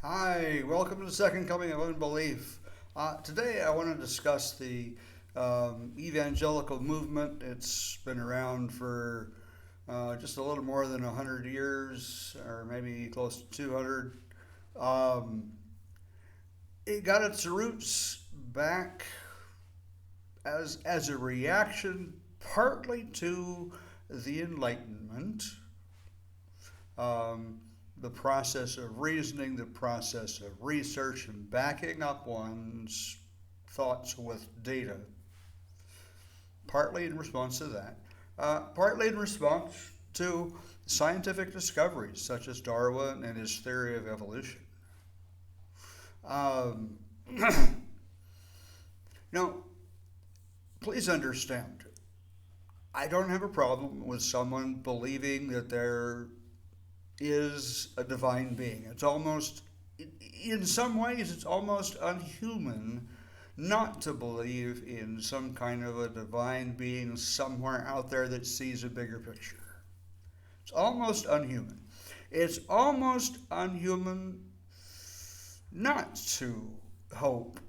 Hi, welcome to the Second Coming of Unbelief. Today I want to discuss the evangelical movement. It's been around for just a little more than 100 years, or maybe close to 200. Um, it got its roots back as a reaction partly to the Enlightenment. The process of reasoning, the process of research, and backing up one's thoughts with data. Partly in response to that. Partly in response to scientific discoveries such as Darwin and his theory of evolution. Um, now, please understand, I don't have a problem with someone believing that there is a divine being. It's almost, in some ways, it's almost unhuman not to believe in some kind of a divine being somewhere out there that sees a bigger picture. It's almost unhuman. It's almost unhuman not to hope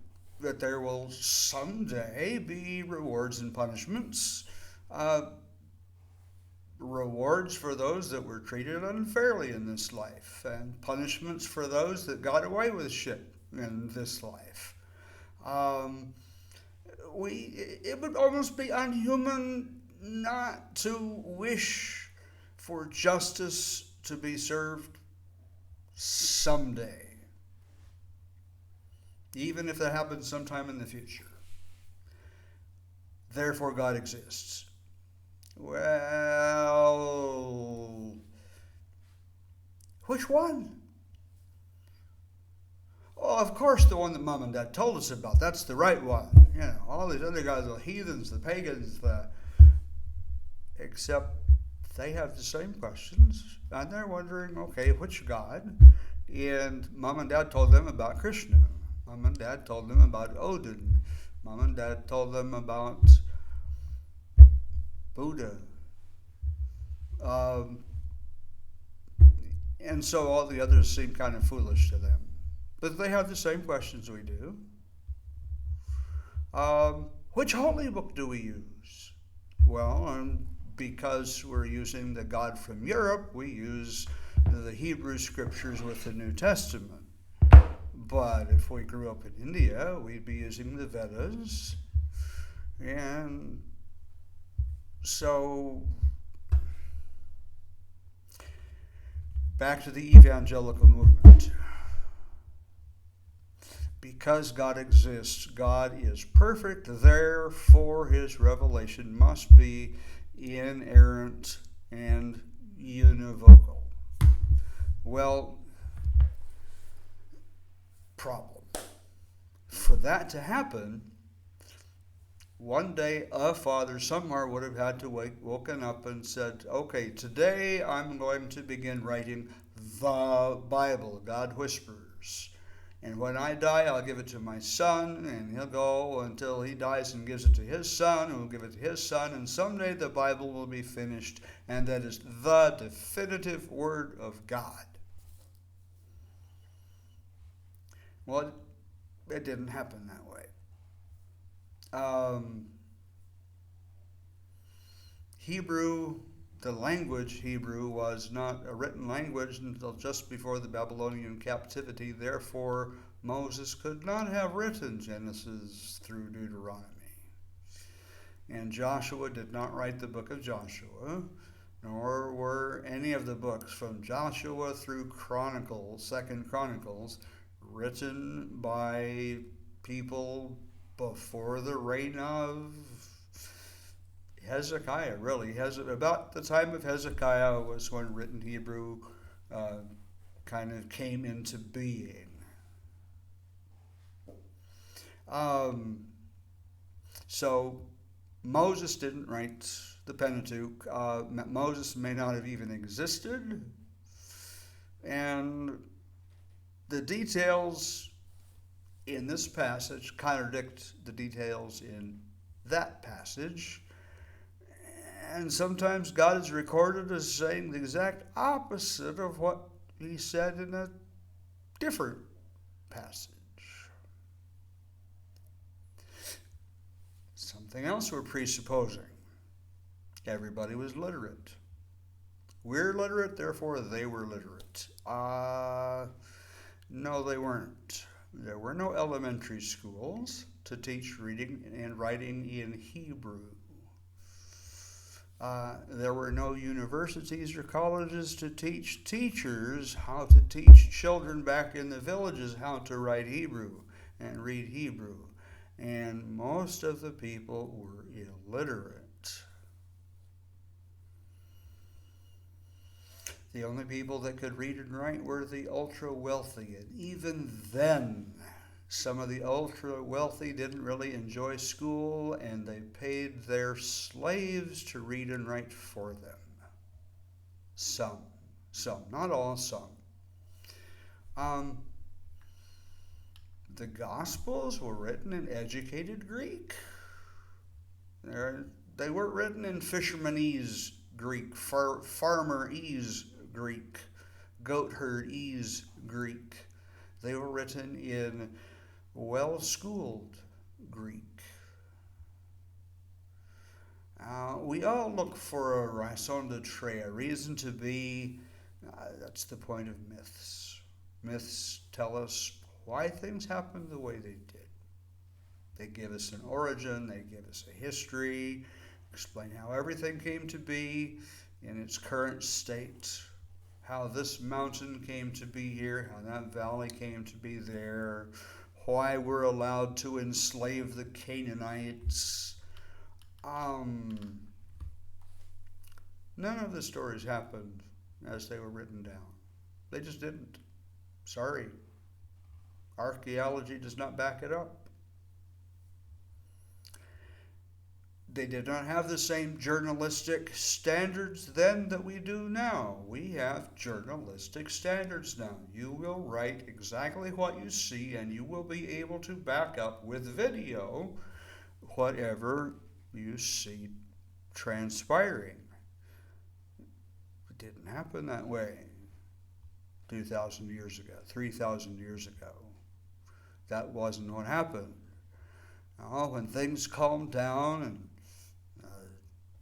that there will someday be rewards and punishments. Rewards for those that were treated unfairly in this life, and punishments for those that got away with shit in this life. It would almost be unhuman not to wish for justice to be served someday, even if that happens sometime in the future. Therefore, God exists. Well, which one? Oh, of course, the one that Mom and Dad told us about. That's the right one. You know, all these other guys, the heathens, the pagans, except they have the same questions, and they're wondering, okay, which God? And Mom and Dad told them about Krishna. Mom and Dad told them about Odin. Mom and Dad told them about Buddha. And so all the others seem kind of foolish to them. But they have the same questions we do. Which holy book do we use? Well, because we're using the God from Europe, we use the Hebrew scriptures with the New Testament. But if we grew up in India, we'd be using the Vedas. And so, back to the evangelical movement. Because God exists, God is perfect, therefore his revelation must be inerrant and univocal. Well, problem. For that to happen, one day a father somewhere would have had to woken up and said, okay, today I'm going to begin writing the Bible. God whispers. And when I die, I'll give it to my son, and he'll go until he dies and gives it to his son, who will give it to his son, and someday the Bible will be finished, and that is the definitive word of God. Well, it didn't happen that way. Hebrew, the language Hebrew, was not a written language until just before the Babylonian captivity. Therefore, Moses could not have written Genesis through Deuteronomy. And Joshua did not write the book of Joshua, nor were any of the books from Joshua through Chronicles, 2nd Chronicles, written by people before the reign of Hezekiah, really. About the time of Hezekiah was when written Hebrew kind of came into being. So Moses didn't write the Pentateuch. Moses may not have even existed. And the details in this passage contradict the details in that passage. And sometimes God is recorded as saying the exact opposite of what he said in a different passage. Something else we're presupposing. Everybody was literate. We're literate, therefore they were literate. No, they weren't. There were no elementary schools to teach reading and writing in Hebrew. There were no universities or colleges to teach teachers how to teach children back in the villages how to write Hebrew and read Hebrew. And most of the people were illiterate. The only people that could read and write were the ultra-wealthy. And even then, some of the ultra-wealthy didn't really enjoy school, and they paid their slaves to read and write for them. Some, not all, some. The Gospels were written in educated Greek. They weren't written in fishermanese Greek, farmerese Greek, goat herdese Greek. They were written in well-schooled Greek. We all look for a raison d'etre, a reason to be. That's the point of myths. Myths tell us why things happened the way they did. They give us an origin, they give us a history, explain how everything came to be in its current state, how this mountain came to be here, how that valley came to be there, why we're allowed to enslave the Canaanites. None of the stories happened as they were written down. They just didn't. Sorry. Archaeology does not back it up. They did not have the same journalistic standards then that we do now. We have journalistic standards now. You will write exactly what you see, and you will be able to back up with video whatever you see transpiring. It didn't happen that way 2,000 years ago, 3,000 years ago. That wasn't what happened. Now, when things calmed down and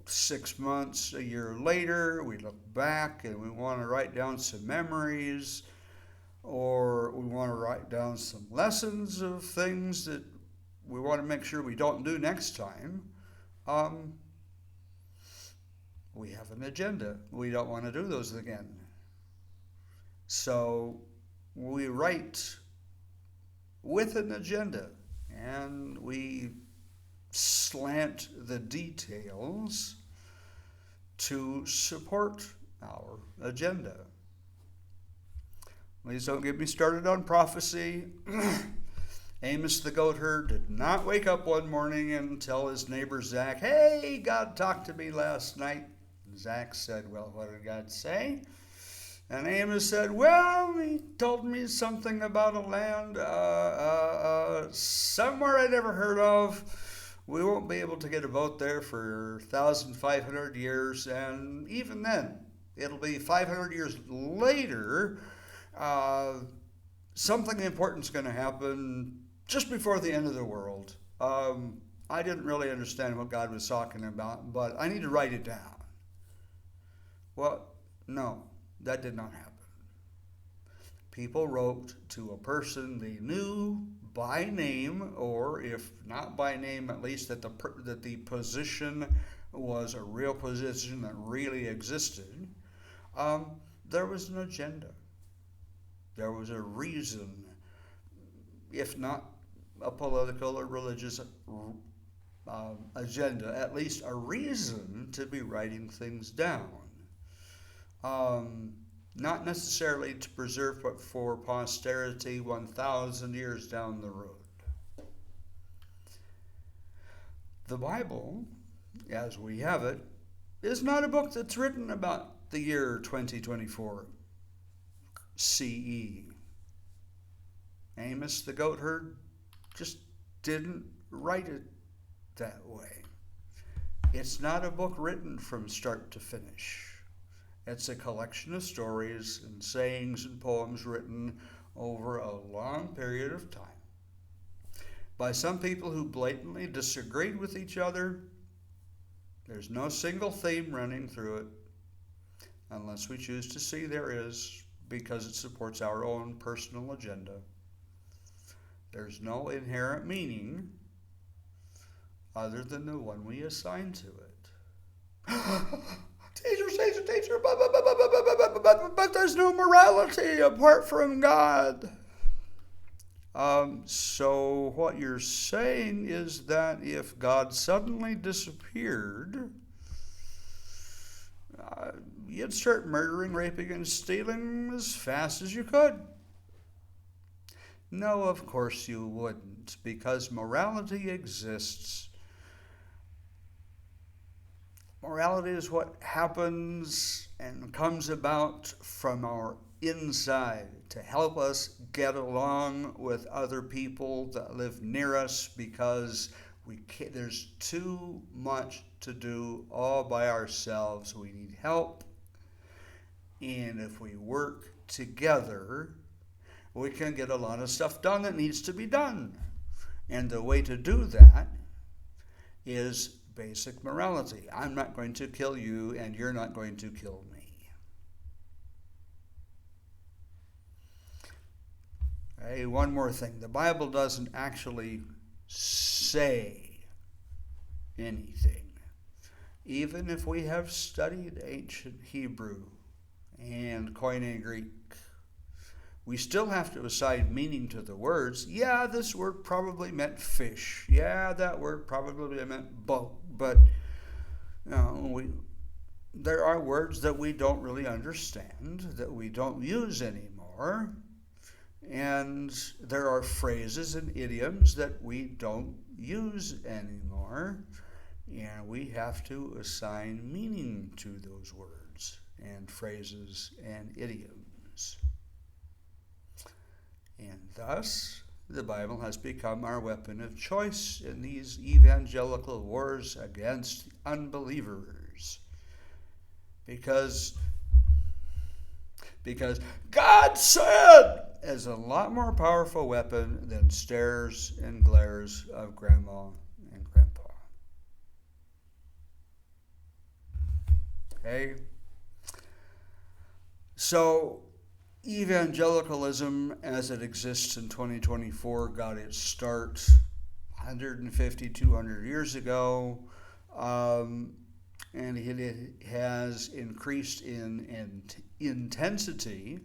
6 months, a year later, we look back and we want to write down some memories, or we want to write down some lessons of things that we want to make sure we don't do next time. We have an agenda. We don't want to do those again. So we write with an agenda, and we slant the details to support our agenda. Please don't get me started on prophecy. Amos the goat herd did not wake up one morning and tell his neighbor Zach, "Hey, God talked to me last night." And Zach said, "Well, what did God say?" And Amos said, "Well, he told me something about a land somewhere I never heard of. We won't be able to get a boat there for 1,500 years, and even then, it'll be 500 years later. Something important's going to happen just before the end of the world. I didn't really understand what God was talking about, but I need to write it down." Well, no, that did not happen. People wrote to a person they knew by name, or if not by name, at least that the position was a real position that really existed. There was an agenda. There was a reason, if not a political or religious agenda, at least a reason to be writing things down. Not necessarily to preserve, but for posterity 1,000 years down the road. The Bible, as we have it, is not a book that's written about the year 2024 CE. Amos the goat herd just didn't write it that way. It's not a book written from start to finish. It's a collection of stories and sayings and poems written over a long period of time by some people who blatantly disagreed with each other. There's no single theme running through it, unless we choose to see there is, because it supports our own personal agenda. There's no inherent meaning other than the one we assign to it. Teacher, but there's no morality apart from God. So what you're saying is that if God suddenly disappeared, you'd start murdering, raping, and stealing as fast as you could. No, of course you wouldn't, because morality exists. Morality is what happens and comes about from our inside to help us get along with other people that live near us, because there's too much to do all by ourselves. We need help. And if we work together, we can get a lot of stuff done that needs to be done. And the way to do that is basic morality. I'm not going to kill you, and you're not going to kill me. Hey, one more thing. The Bible doesn't actually say anything. Even if we have studied ancient Hebrew and Koine Greek, we still have to assign meaning to the words. Yeah, this word probably meant fish. Yeah, that word probably meant boat. But there are words that we don't really understand, that we don't use anymore. And there are phrases and idioms that we don't use anymore. And we have to assign meaning to those words and phrases and idioms. And thus, the Bible has become our weapon of choice in these evangelical wars against unbelievers. Because God said is a lot more powerful weapon than stares and glares of grandma and grandpa. Okay? So, evangelicalism as it exists in 2024 got its start 150, 200 years ago, and it has increased in intensity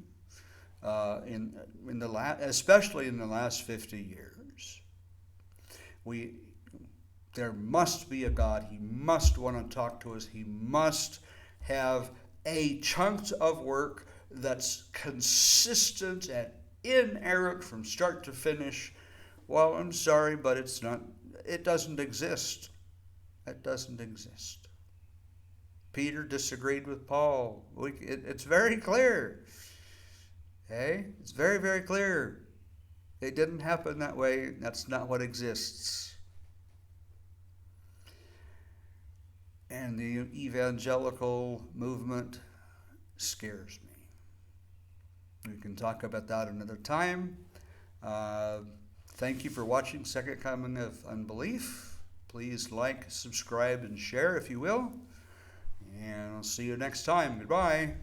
especially in the last 50 years. There must be a God. He must want to talk to us. He must have a chunk of work that's consistent and inerrant from start to finish. Well, I'm sorry, but it doesn't exist. It doesn't exist. Peter disagreed with Paul. It's very clear. Okay? It's very, very clear. It didn't happen that way. That's not what exists. And the evangelical movement scares me. We can talk about that another time. Thank you for watching Second Coming of Unbelief. Please like, subscribe, and share if you will. And I'll see you next time. Goodbye.